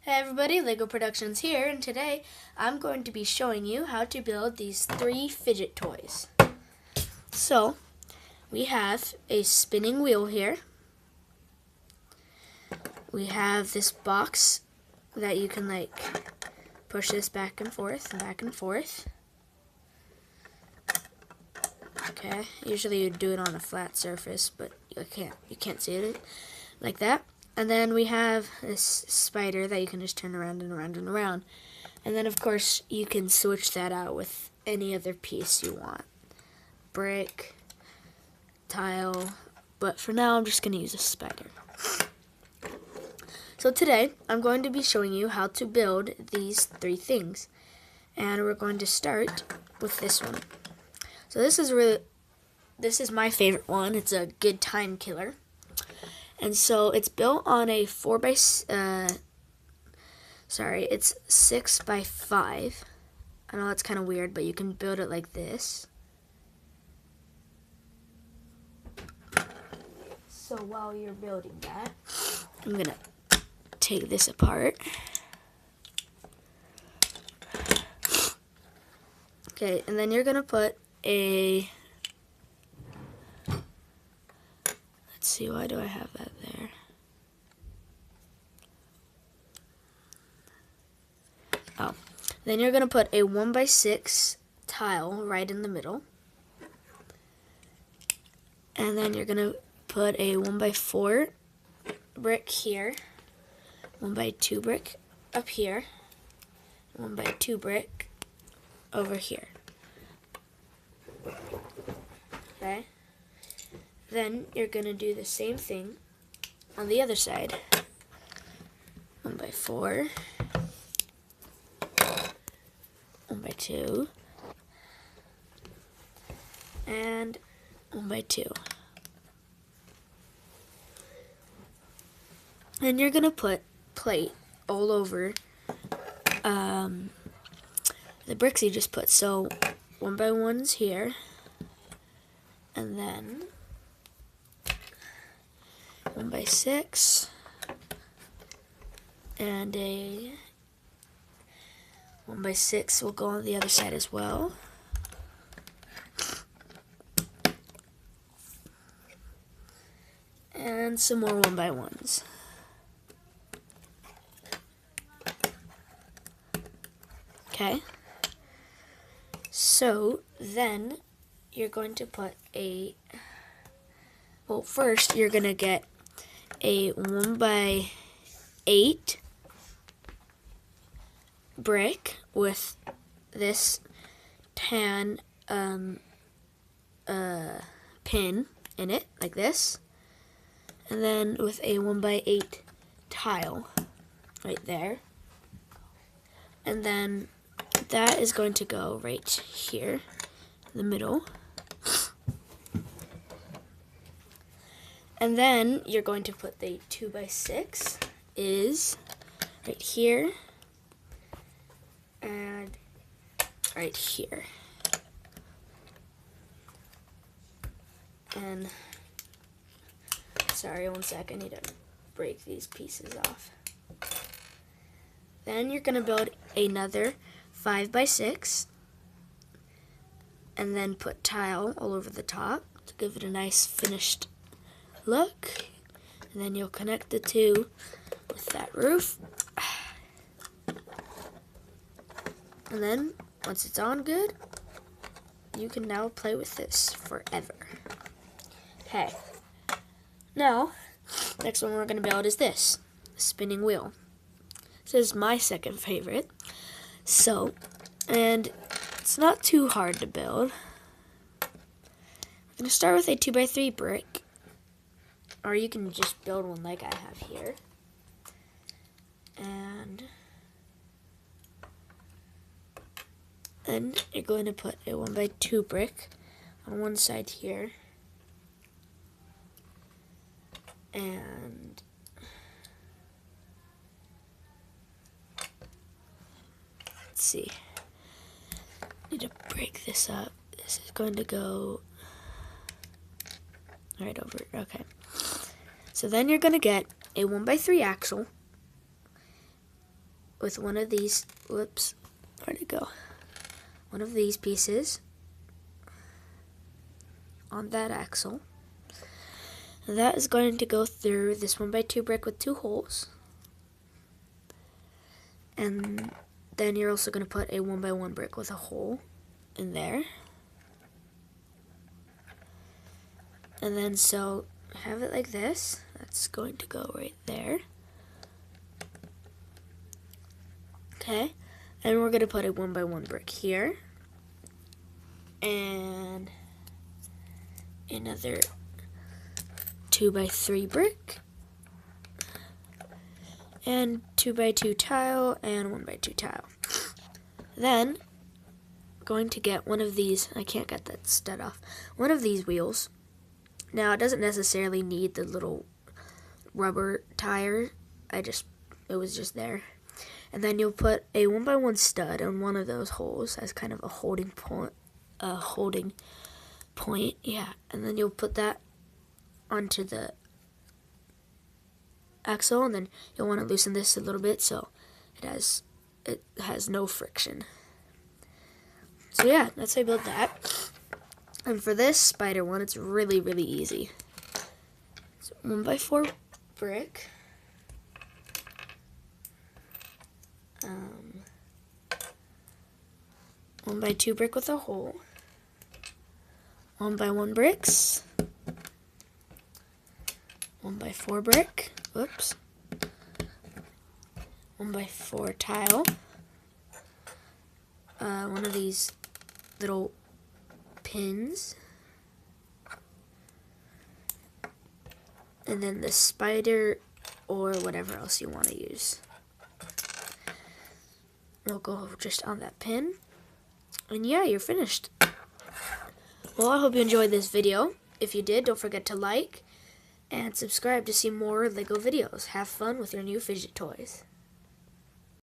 Hey everybody, Lego Productions here, and today I'm going to be showing you how to build these 3 fidget toys. So, we have a spinning wheel here. We have this box that you can push this back and forth and back and forth. Okay, usually you'd do it on a flat surface, but you can't see it like that. And then we have this spider that you can just turn around and around and around. And then, of course, you can switch that out with any other piece you want. Brick, tile, but for now I'm just going to use a spider. So today, I'm going to be showing you how to build these 3 things. And we're going to start with this one. So this is my favorite one. It's a good time killer. And so it's built on a 6 by 5. I know that's kind of weird, but you can build it like this. So while you're building that, I'm gonna take this apart. Okay, and then you're gonna put a, let's see, why do I have that there? Oh, then you're going to put a 1 by 6 tile right in the middle. And then you're going to put a 1 by 4 brick here, 1 by 2 brick up here, 1 by 2 brick over here. Okay? Then you're going to do the same thing on the other side. 1 by 4, 1 by 2, and 1 by 2. And you're going to put plate all over the bricks you just put. So 1 by 1's here, and then 1 by 6, and a 1 by 6 will go on the other side as well. And some more 1 by 1's. Okay. So then you're going to put first you're going to get a 1 by 8 brick with this tan pin in it, like this, and then with a 1 by 8 tile right there, and then that is going to go right here in the middle. And then you're going to put the 2 by 6 is right here and right here. And sorry, 1 sec, I need to break these pieces off. Then you're going to build another 5 by 6 and then put tile all over the top to give it a nice finished look. And then you'll connect the 2 with that roof. And then once it's on good, you can now play with this forever. Okay. Now, next one we're going to build is this, a spinning wheel. This is my second favorite. So, and it's not too hard to build. We're going to start with a 2 by 3 brick, or you can just build one like I have here. And then you're going to put a 1 by 2 brick on one side here. And let's see. I need to break this up. This is going to go right over. Okay. So then you're going to get a 1 by 3 axle with one of these, whoops, where'd it go? One of these pieces on that axle. And that is going to go through this 1x2 brick with 2 holes. And then you're also going to put a 1x1 brick with a hole in there. And then so have it like this. That's going to go right there. Okay. And we're going to put a 1x1 brick here. And another 2x3 brick. And 2x2 tile and 1x2 tile. Then going to get one of these, I can't get that stud off, one of these wheels. Now it doesn't necessarily need the little rubber tire, it was just there. And then you'll put a 1x1 stud on one of those holes as kind of a holding point, yeah. And then you'll put that onto the axle, and then you'll want to loosen this a little bit so it has no friction. So yeah, that's how I built that. And for this spider one, it's really, really easy. So 1x4 brick. 1x2 brick with a hole. 1x1 bricks. 1x4 brick. Whoops. 1x4 tile. One of these little pins. And then the spider or whatever else you want to use. We'll go just on that pin. And yeah, you're finished. Well, I hope you enjoyed this video. If you did, don't forget to like and subscribe to see more LEGO videos. Have fun with your new Fidget toys.